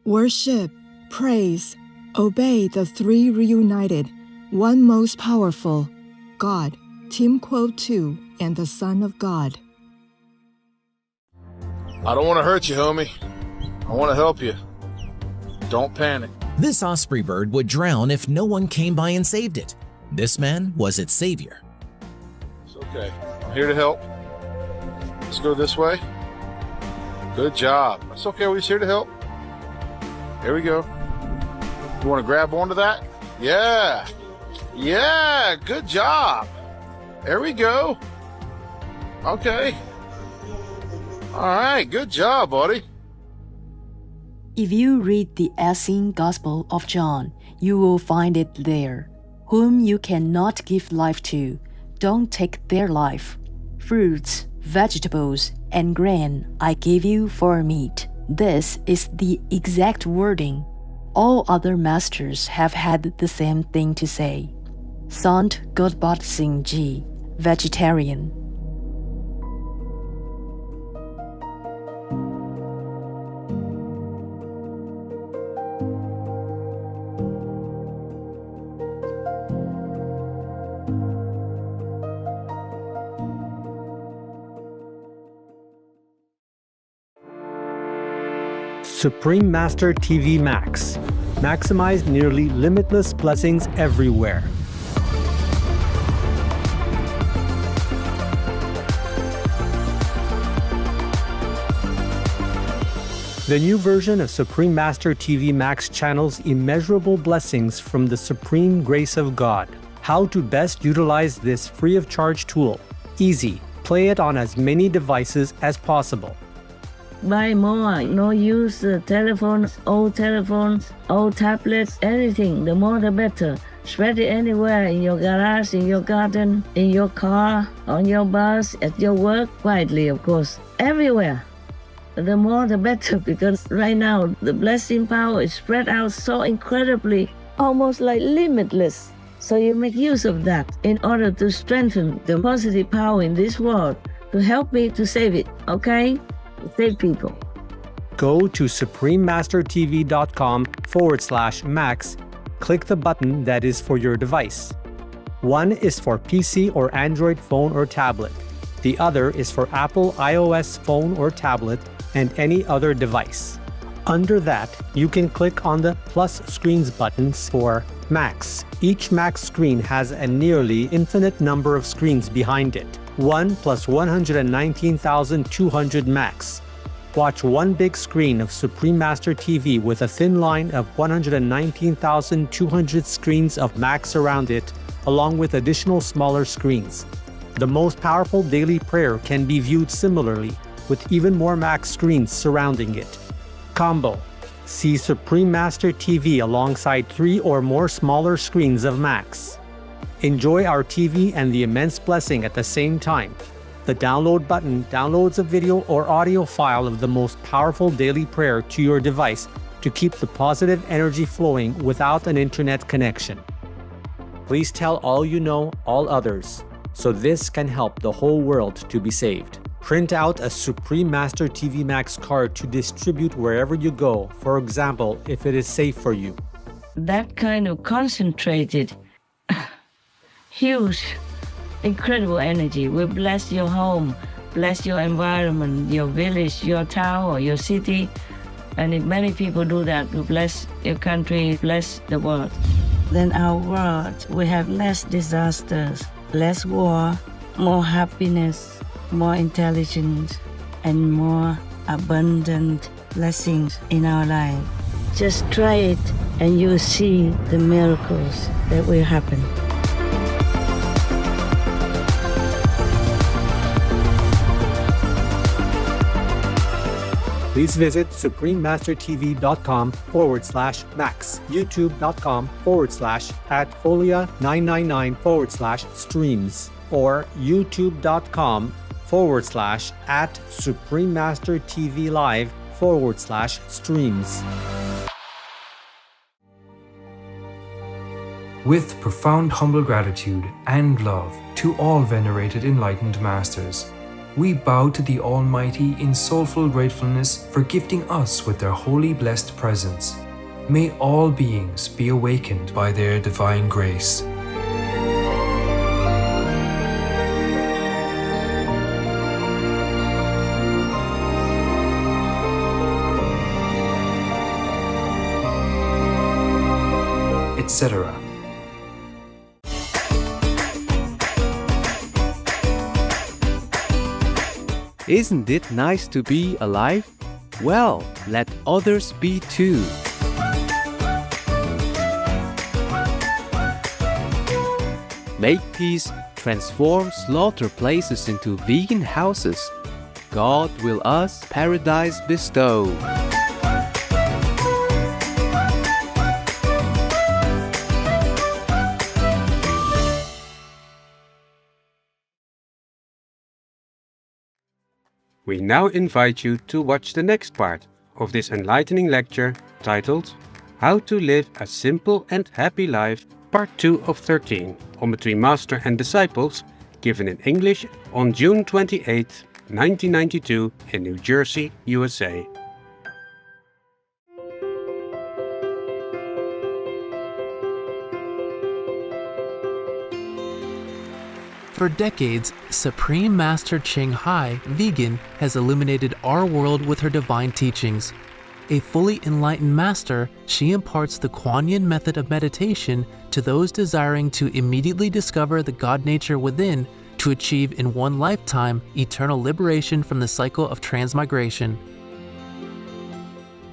Worship, praise, obey the three reunited, one most powerful, God, Team Quote 2, and the Son of God. I don't want to hurt you, homie. I want to help you. Don't panic. This osprey bird would drown if no one came by and saved it. This man was its savior. It's okay. I'm here to help. Let's go this way. Good job. That's okay. We're just here to help. Here we go. You want to grab onto that? Yeah. Yeah. Good job. There we go. Okay. All right. Good job, buddy. If you read the Essene Gospel of John, you will find it there. Whom you cannot give life to, don't take their life. Fruits, vegetables, and grain I give you for meat. This is the exact wording. All other masters have had the same thing to say. Sant Godbot Singh Ji, vegetarian. Supreme Master TV Max. Maximize nearly limitless blessings everywhere. The new version of Supreme Master TV Max channels immeasurable blessings from the supreme grace of God. How to best utilize this free of charge tool. Easy. Play it on as many devices as possible. Buy more, no use telephones, old tablets, anything, the more the better. Spread it anywhere, in your garage, in your garden, in your car, on your bus, at your work, quietly of course, everywhere. The more the better, because right now the blessing power is spread out so incredibly, almost like limitless. So you make use of that in order to strengthen the positive power in this world, to help me to save it, okay? Save people. Go to suprememastertv.com/max. Click the button that is for your device. One is for PC or Android phone or tablet. The other is for Apple iOS phone or tablet and any other device. Under that, you can click on the plus screens buttons for Max. Each Max screen has a nearly infinite number of screens behind it. 1 plus 119,200 Max. Watch one big screen of Supreme Master TV with a thin line of 119,200 screens of Max around it, along with additional smaller screens. The most powerful daily prayer can be viewed similarly, with even more Max screens surrounding it. Combo. See Supreme Master TV alongside 3 or more smaller screens of Max. Enjoy our TV and the immense blessing at the same time. The download button downloads a video or audio file of the most powerful daily prayer to your device to keep the positive energy flowing without an internet connection. Please tell all you know, all others, so this can help the whole world to be saved. Print out a Supreme Master TV Max card to distribute wherever you go, for example, if it is safe for you. That kind of concentrated, huge, incredible energy will bless your home, bless your environment, your village, your town, or your city. And if many people do that, will bless your country, bless the world. Then our world will have less disasters, less war, more happiness, more intelligence, and more abundant blessings in our life. Just try it and you'll see the miracles that will happen. Please visit suprememastertv.com/max, youtube.com/@folia999/streams, or youtube.com/@suprememastertvlive/streams. With profound humble gratitude and love to all venerated enlightened masters, we bow to the Almighty in soulful gratefulness for gifting us with their holy blessed presence. May all beings be awakened by their divine grace. Etc. Isn't it nice to be alive? Well, let others be too. Make peace, transform slaughter places into vegan houses. God will us paradise bestow. We now invite you to watch the next part of this enlightening lecture titled How to Live a Simple and Happy Life, Part 2 of 13, on Between Master and Disciples, given in English on June 28, 1992 in New Jersey, USA. For decades, Supreme Master Ching Hai, vegan, has illuminated our world with her divine teachings. A fully enlightened master, she imparts the Kuan Yin method of meditation to those desiring to immediately discover the God nature within to achieve in one lifetime eternal liberation from the cycle of transmigration.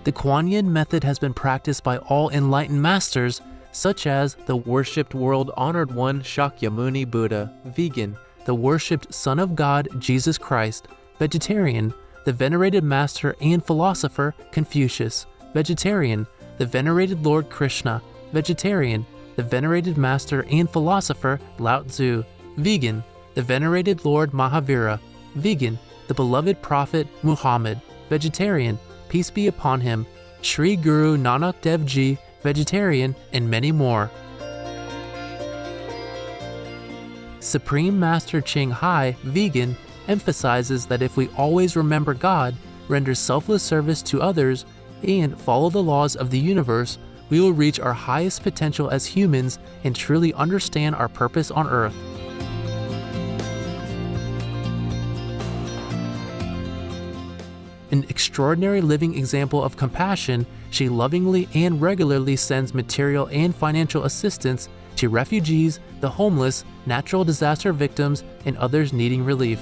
The Kuan Yin method has been practiced by all enlightened masters, such as the worshipped world-honored one Shakyamuni Buddha, vegan, the worshipped Son of God Jesus Christ, vegetarian, the venerated master and philosopher Confucius, vegetarian, the venerated Lord Krishna, vegetarian, the venerated master and philosopher Lao Tzu, vegan, the venerated Lord Mahavira, vegan, the beloved prophet Muhammad, vegetarian, peace be upon him, Sri Guru Nanak Dev Ji, vegetarian, and many more. Supreme Master Ching Hai, vegan, emphasizes that if we always remember God, render selfless service to others, and follow the laws of the universe, we will reach our highest potential as humans and truly understand our purpose on Earth. An extraordinary living example of compassion, she lovingly and regularly sends material and financial assistance to refugees, the homeless, natural disaster victims, and others needing relief.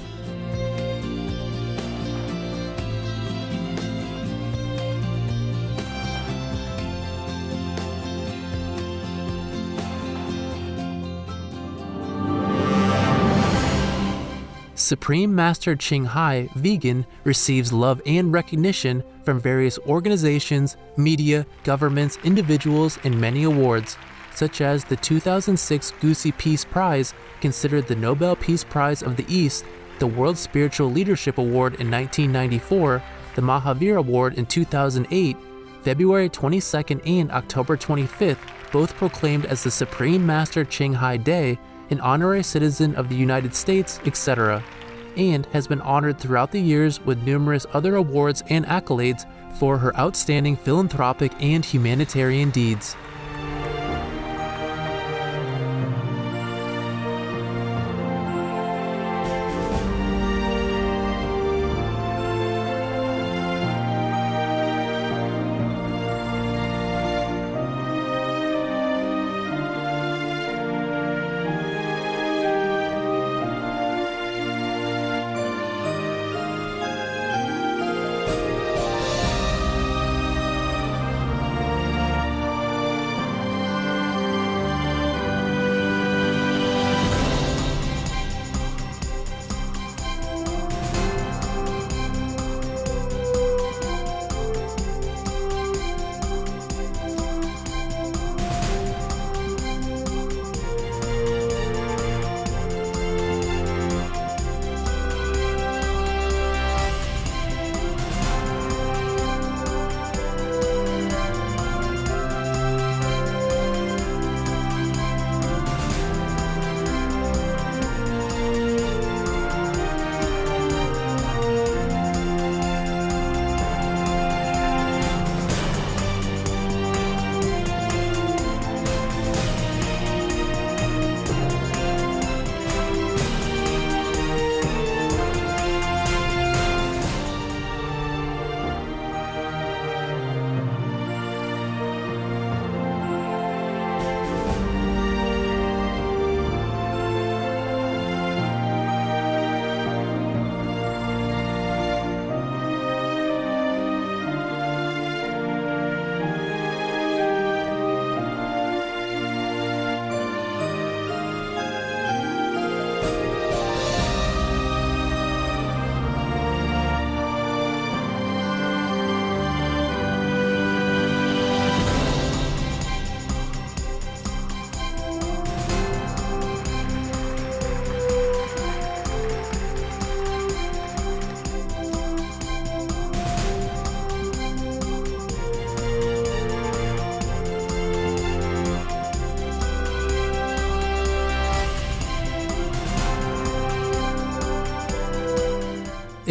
Supreme Master Ching Hai, vegan, receives love and recognition from various organizations, media, governments, individuals, and many awards, such as the 2006 Gusi Peace Prize, considered the Nobel Peace Prize of the East, the World Spiritual Leadership Award in 1994, the Mahavir Award in 2008, February 22nd and October 25th, both proclaimed as the Supreme Master Ching Hai Day, an honorary citizen of the United States, etc., and has been honored throughout the years with numerous other awards and accolades for her outstanding philanthropic and humanitarian deeds.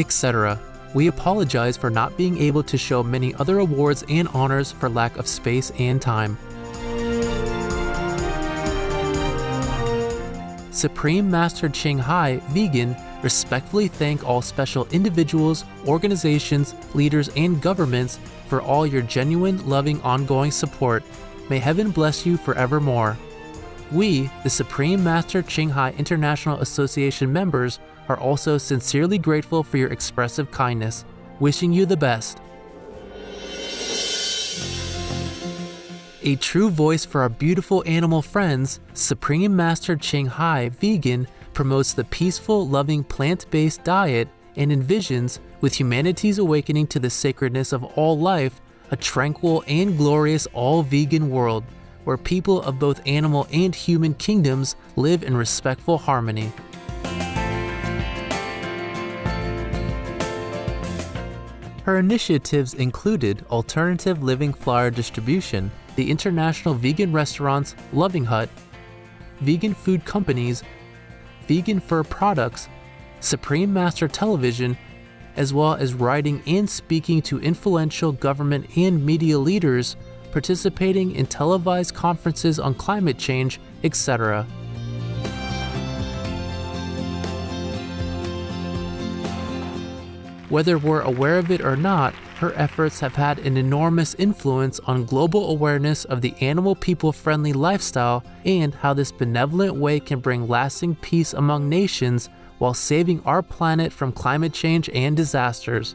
etc. We apologize for not being able to show many other awards and honors for lack of space and time. Supreme Master Ching Hai, vegan, respectfully thank all special individuals, organizations, leaders, and governments for all your genuine, loving, ongoing support. May heaven bless you forevermore. We, the Supreme Master Ching Hai International Association members, are also sincerely grateful for your expressive kindness. Wishing you the best. A true voice for our beautiful animal friends, Supreme Master Ching Hai, vegan, promotes the peaceful, loving plant-based diet and envisions, with humanity's awakening to the sacredness of all life, a tranquil and glorious all-vegan world, where people of both animal and human kingdoms live in respectful harmony. Her initiatives included alternative living flyer distribution, the international vegan restaurants Loving Hut, vegan food companies, vegan fur products, Supreme Master Television, as well as writing and speaking to influential government and media leaders, participating in televised conferences on climate change, etc. Whether we're aware of it or not, her efforts have had an enormous influence on global awareness of the animal people-friendly lifestyle and how this benevolent way can bring lasting peace among nations while saving our planet from climate change and disasters.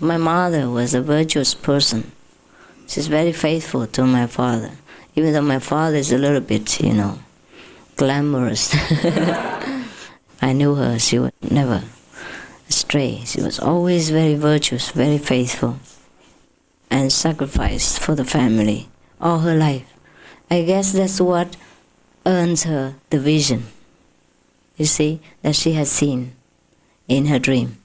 My mother was a virtuous person. She's very faithful to my father, even though my father is a little bit, glamorous. I knew her, she was never astray. She was always very virtuous, very faithful, and sacrificed for the family all her life. I guess that's what earns her the vision, you see, that she has seen in her dream.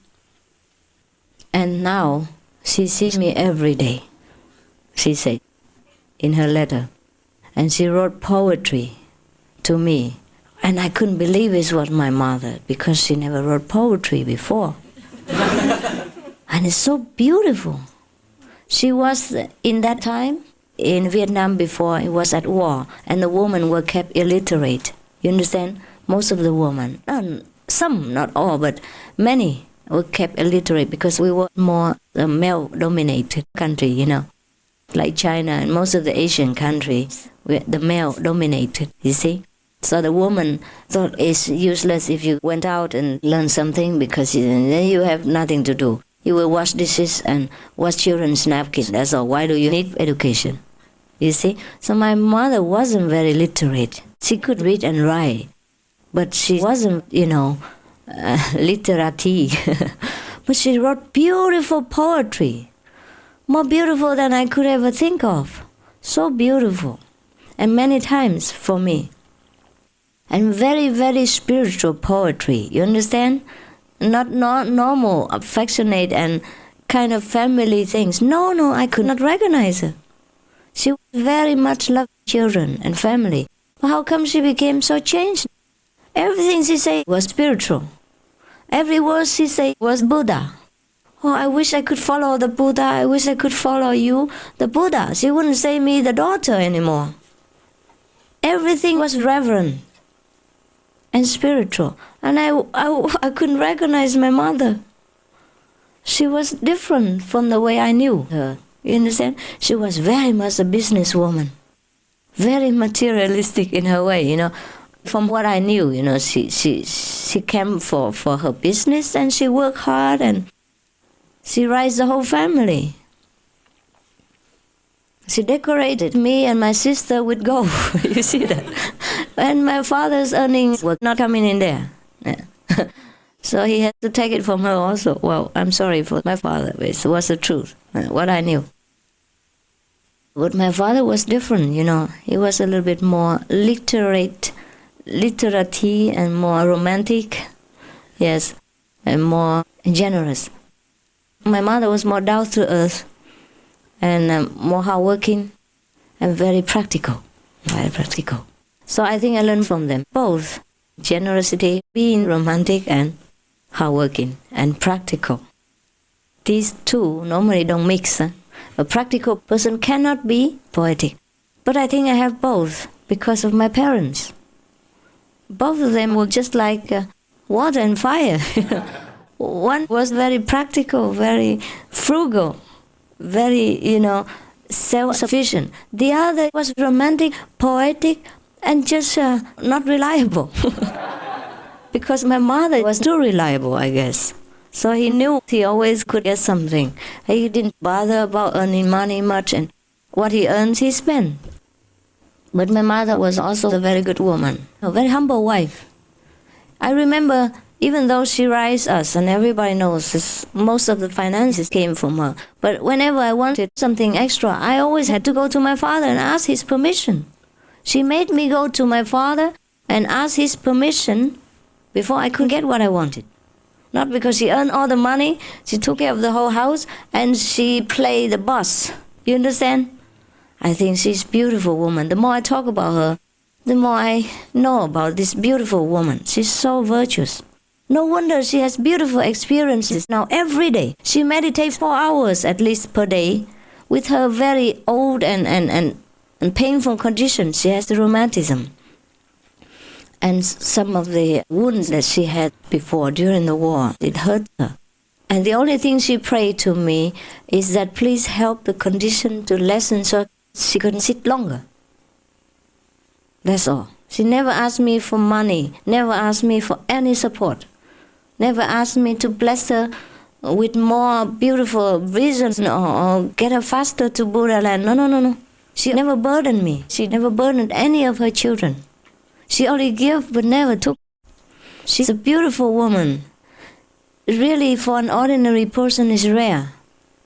And now she sees me every day, she said in her letter. And she wrote poetry to me. And I couldn't believe it was my mother, because she never wrote poetry before. And it's so beautiful. She was, in that time, in Vietnam before, it was at war, and the women were kept illiterate. You understand? Most of the women, some, not all, but many were kept illiterate because we were more a male-dominated country, like China and most of the Asian countries, the male-dominated, you see. So the woman thought it's useless if you went out and learned something, because then you have nothing to do. You will wash dishes and wash children's napkins, that's all. Why do you need education? You see? So my mother wasn't very literate. She could read and write, but she wasn't, literati. But she wrote beautiful poetry, more beautiful than I could ever think of. So beautiful, and many times for me. And very, very spiritual poetry, you understand? Not normal, affectionate and kind of family things. No, I could not recognize her. She very much loved children and family. But how come she became so changed? Everything she said was spiritual. Every word she said was Buddha. Oh, I wish I could follow the Buddha. I wish I could follow you, the Buddha. She wouldn't say me the daughter anymore. Everything was reverent and spiritual. And I couldn't recognize my mother. She was different from the way I knew her. You understand? She was very much a businesswoman. Very materialistic in her way, From what I knew, she came for her business, and she worked hard, and she raised the whole family. She decorated me and my sister with gold. You see that? And my father's earnings were not coming in there. Yeah. So he had to take it from her also. Well, I'm sorry for my father, but it was the truth, what I knew. But my father was different, He was a little bit more literary and more romantic, yes, and more generous. My mother was more down to earth and more hardworking and very practical. So I think I learned from them both generosity, being romantic and hardworking and practical. These two normally don't mix. A practical person cannot be poetic. But I think I have both because of my parents. Both of them were just like water and fire. One was very practical, very frugal, very, self-sufficient. The other was romantic, poetic, and just not reliable. Because my mother was too reliable, I guess. So he knew he always could get something. He didn't bother about earning money much, and what he earns, he spent. But my mother was also a very good woman, a very humble wife. I remember, even though she raised us, and everybody knows this, most of the finances came from her, but whenever I wanted something extra, I always had to go to my father and ask his permission. She made me go to my father and ask his permission before I could get what I wanted. Not because she earned all the money, she took care of the whole house, and she played the boss. You understand? I think she's a beautiful woman. The more I talk about her, the more I know about this beautiful woman. She's so virtuous. No wonder she has beautiful experiences now every day. She meditates 4 hours at least per day. With her very old and painful condition, she has the rheumatism. And some of the wounds that she had before during the war, it hurt her. And the only thing she prayed to me is that please help the condition to lessen so she can sit longer. That's all. She never asked me for money, never asked me for any support, never asked me to bless her with more beautiful visions or get her faster to Buddha land. No. She never burdened me. She never burdened any of her children. She only gave but never took. She's a beautiful woman. Really, for an ordinary person, is rare,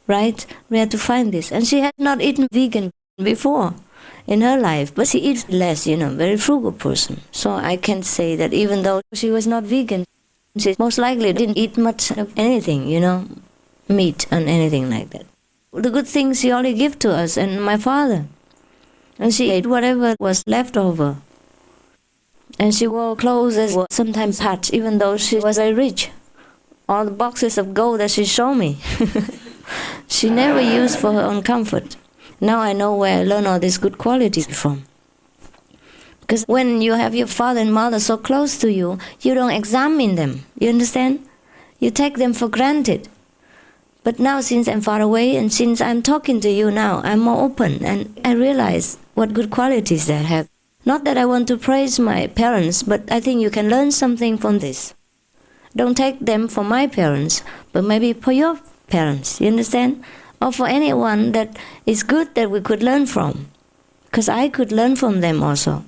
right? Rare to find this. And she had not eaten vegan before in her life, but she eats less, very frugal person. So I can say that even though she was not vegan, she most likely didn't eat much of anything, meat and anything like that. The good things she only gave to us and my father. And she ate whatever was left over. And she wore clothes that were sometimes patched, even though she was very rich. All the boxes of gold that she showed me, she never used for her own comfort. Now I know where I learned all these good qualities from. Because when you have your father and mother so close to you, you don't examine them. You understand? You take them for granted. But now, since I'm far away and since I'm talking to you now, I'm more open and I realize what good qualities they have. Not that I want to praise my parents, but I think you can learn something from this. Don't take them for my parents, but maybe for your parents, you understand? Or for anyone that is good that we could learn from. Because I could learn from them also.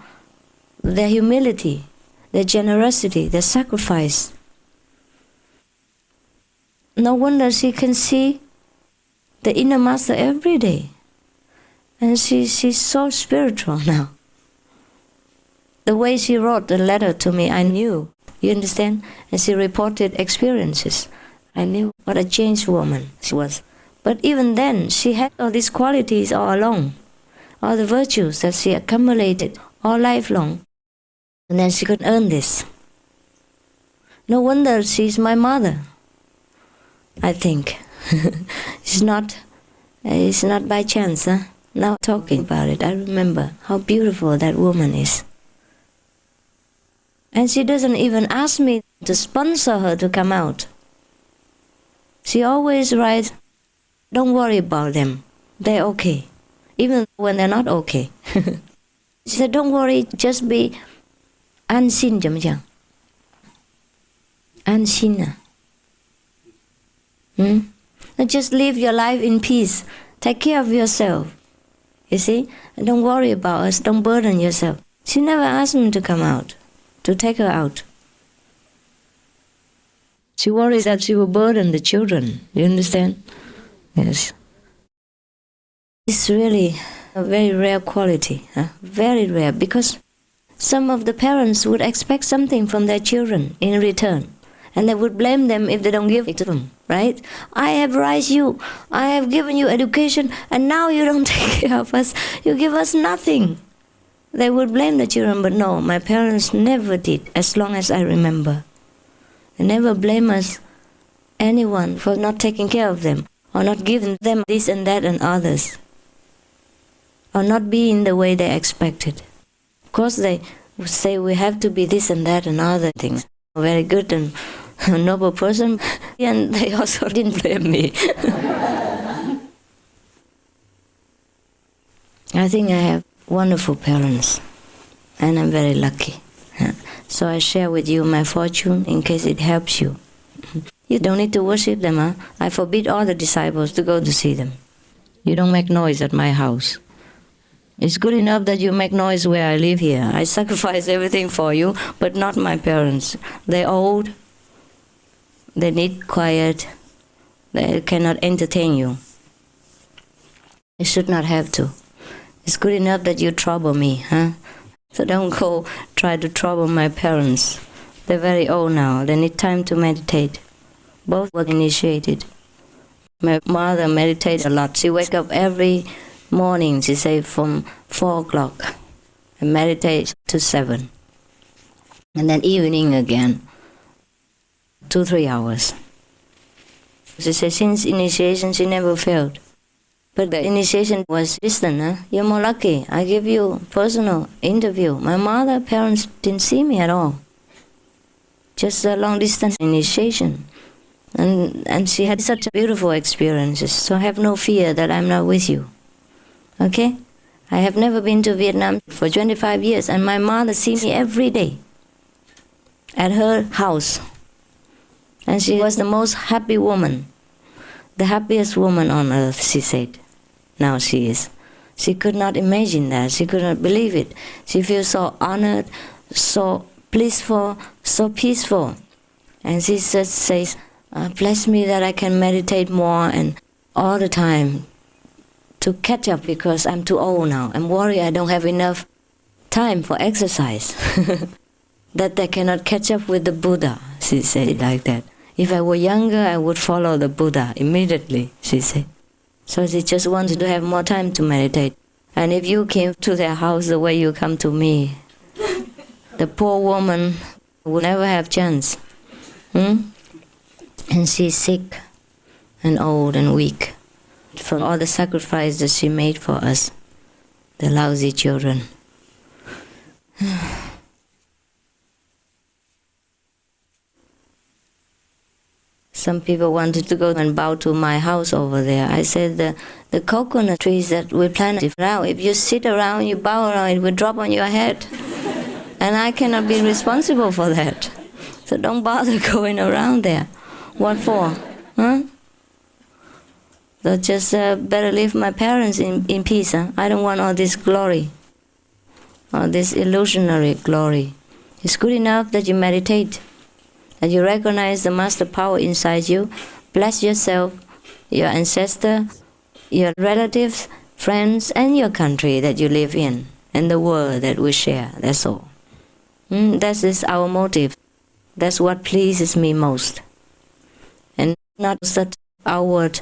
Their humility, their generosity, their sacrifice. No wonder she can see the inner master every day. And she's so spiritual now. The way she wrote the letter to me, I knew. You understand? And she reported experiences. I knew what a changed woman she was. But even then, she had all these qualities all along. All the virtues that she accumulated all lifelong. And then she could earn this. No wonder she's my mother, I think. It's not by chance, huh? Now talking about it, I remember how beautiful that woman is. And she doesn't even ask me to sponsor her to come out. She always writes, don't worry about them. They're okay. Even when they're not okay. She said, don't worry, just be An xin chấm chẳng? An xin à? Just live your life in peace. Take care of yourself. You see? And don't worry about us. Don't burden yourself. She never asked me to come out, to take her out. She worries that she will burden the children. You understand? Yes. It's really a very rare quality. Very rare. Because some of the parents would expect something from their children in return. And they would blame them if they don't give it to them, right? I have raised you, I have given you education, and now you don't take care of us. You give us nothing. They would blame the children, but no, my parents never did, as long as I remember. They never blame us, anyone, for not taking care of them, or not giving them this and that and others, or not being the way they expected. Of course, they would say we have to be this and that and other things. Very good and noble person, and they also didn't blame me. I think I have wonderful parents, and I'm very lucky. So I share with you my fortune in case it helps you. You don't need to worship them, huh? I forbid all the disciples to go to see them. You don't make noise at my house. It's good enough that you make noise where I live here. I sacrifice everything for you, but not my parents. They're old. They need quiet. They cannot entertain you. You should not have to. It's good enough that you trouble me, huh? So don't go try to trouble my parents. They're very old now. They need time to meditate. Both were initiated. My mother meditated a lot. She wake up every morning, she say, from 4 o'clock and meditate to 7. And then evening again, 2-3 hours. She said since initiation she never failed. But the initiation was distant, huh? You're more lucky. I give you personal interview. My mother, parents didn't see me at all. Just a long distance initiation. And she had such beautiful experiences. So have no fear that I'm not with you. Okay? I have never been to Vietnam for 25 years, and my mother sees me every day at her house. And she was the most happy woman, the happiest woman on earth, she said. Now she is. She could not imagine that. She could not believe it. She feels so honored, so blissful, so peaceful. And she just says, bless me that I can meditate more and all the time to catch up, because I'm too old now. I'm worried I don't have enough time for exercise. That I cannot catch up with the Buddha, she said it like that. If I were younger, I would follow the Buddha immediately, she said. So she just wanted to have more time to meditate. And if you came to their house the way you come to me, the poor woman would never have chance. And she's sick and old and weak from all the sacrifices she made for us, the lousy children. Some people wanted to go and bow to my house over there. I said the coconut trees that we planted around, if you sit around, you bow around, it will drop on your head. And I cannot be responsible for that. So don't bother going around there. What for? Huh? So just better leave my parents in peace. Huh? I don't want all this glory, all this illusionary glory. It's good enough that you meditate, that you recognize the master power inside you. Bless yourself, your ancestor, your relatives, friends, and your country that you live in, and the world that we share. That's all. That is our motive. That's what pleases me most. And not such outward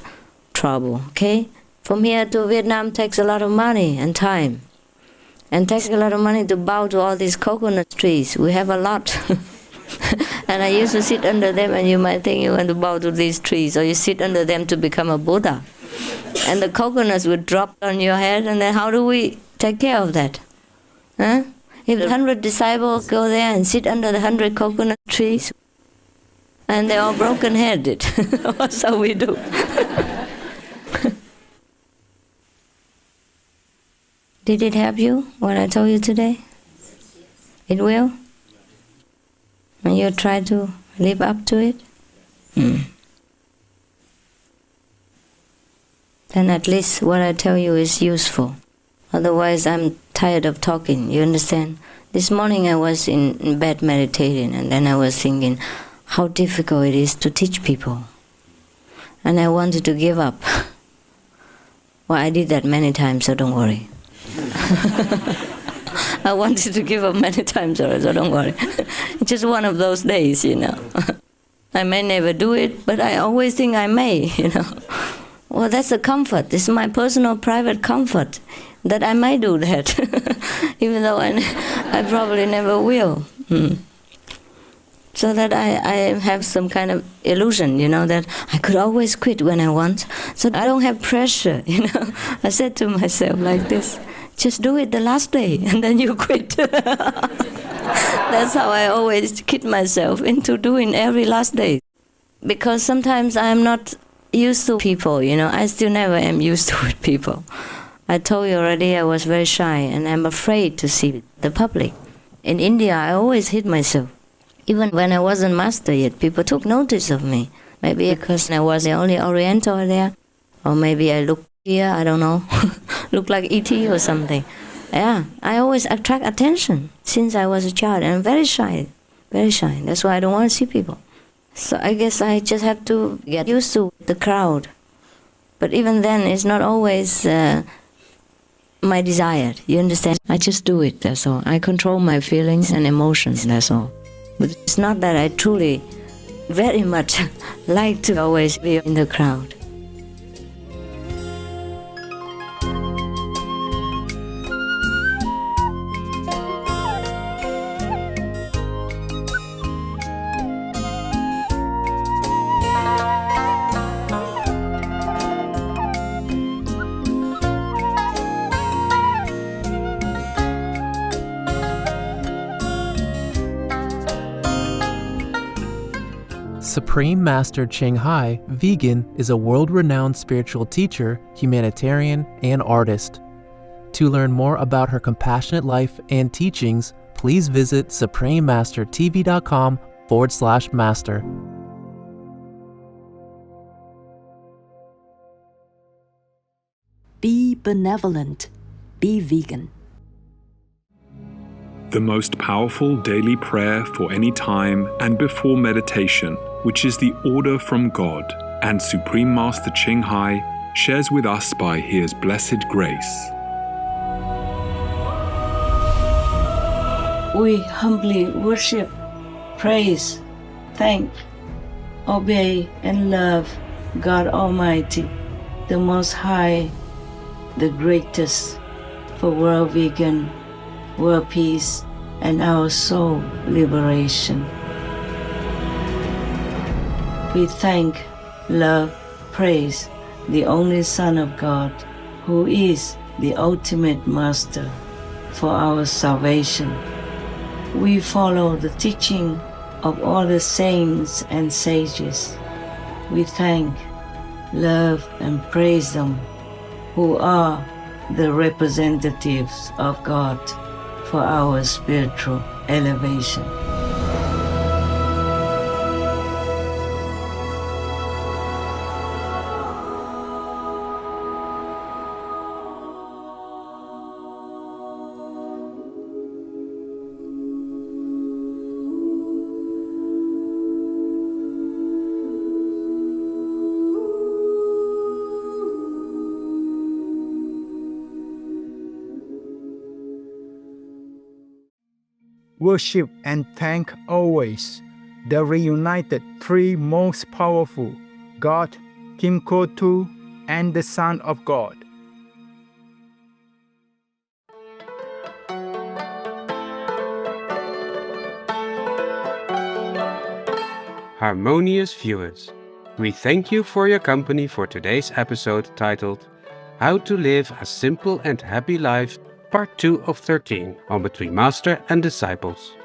trouble, okay? From here to Vietnam takes a lot of money and time. And takes a lot of money to bow to all these coconut trees. We have a lot. And I used to sit under them, and you might think you want to bow to these trees, or you sit under them to become a Buddha. And the coconuts would drop on your head, and then how do we take care of that? Huh? If 100 disciples go there and sit under the 100 coconut trees, and they're all broken-headed, that's how we do. Did it help you, what I told you today? It will? And you try to live up to it, then at least what I tell you is useful. Otherwise, I'm tired of talking, you understand? This morning I was in bed meditating, and then I was thinking how difficult it is to teach people. And I wanted to give up. Well, I did that many times, so don't worry. I wanted to give up many times, so don't worry. It's just one of those days, you know. I may never do it, but I always think I may, you know. Well, that's a comfort. This is my personal, private comfort, that I may do that, even though I probably never will. So that I have some kind of illusion, you know, that I could always quit when I want, so I don't have pressure, you know. I said to myself like this, just do it the last day, and then you quit. That's how I always kid myself into doing every last day. Because sometimes I'm not used to people, you know. I still never am used to with people. I told you already I was very shy, and I'm afraid to see the public. In India, I always hid myself. Even when I wasn't master yet, people took notice of me. Maybe because I was the only Oriental there, or maybe I look here, I don't know, look like E.T. or something. Yeah, I always attract attention since I was a child, and I'm very shy, very shy. That's why I don't want to see people. So I guess I just have to get used to the crowd. But even then, it's not always my desire, you understand? I just do it, that's all. I control my feelings and emotions, that's all. But it's not that I truly, very much like to always be in the crowd. Supreme Master Ching Hai, vegan, is a world-renowned spiritual teacher, humanitarian, and artist. To learn more about her compassionate life and teachings, please visit suprememastertv.com/master. Be benevolent. Be vegan. The most powerful daily prayer for any time and before meditation, which is the order from God, and Supreme Master Ching Hai shares with us by His blessed grace. We humbly worship, praise, thank, obey, and love God Almighty, the Most High, the greatest, for world vegan, world peace, and our soul liberation. We thank, love, praise the only Son of God, who is the ultimate Master for our salvation. We follow the teaching of all the saints and sages. We thank, love, and praise them, who are the representatives of God for our spiritual elevation. Worship and thank always the reunited three most powerful, God, Kim Ko-tu, and the Son of God. Harmonious viewers, we thank you for your company for today's episode titled How to Live a Simple and Happy Life, Part 2 of 13 on Between Master and Disciples.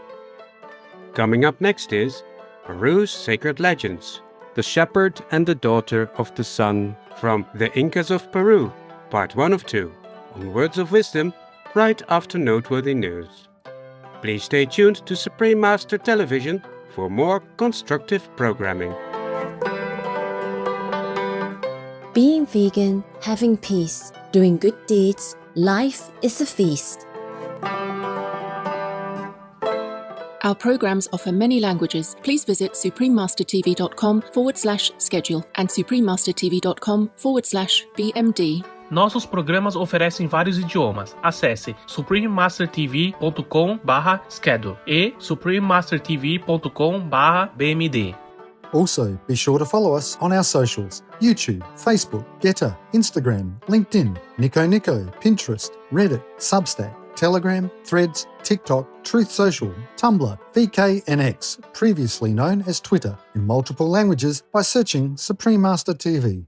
Coming up next is Peru's Sacred Legends, The Shepherd and the Daughter of the Sun from the Incas of Peru, Part 1 of 2, on Words of Wisdom, right after noteworthy news. Please stay tuned to Supreme Master Television for more constructive programming. Being vegan, having peace, doing good deeds, life is a feast. Our programs offer many languages. Please visit suprememastertv.com/schedule and suprememastertv.com/BMD. Nossos programas oferecem vários idiomas. Acesse suprememastertv.com/schedule e suprememastertv.com/BMD. Also, be sure to follow us on our socials: YouTube, Facebook, Getter, Instagram, LinkedIn, Nico, Pinterest, Reddit, Substack, Telegram, Threads, TikTok, Truth Social, Tumblr, VK and X, previously known as Twitter, in multiple languages by searching Supreme Master TV.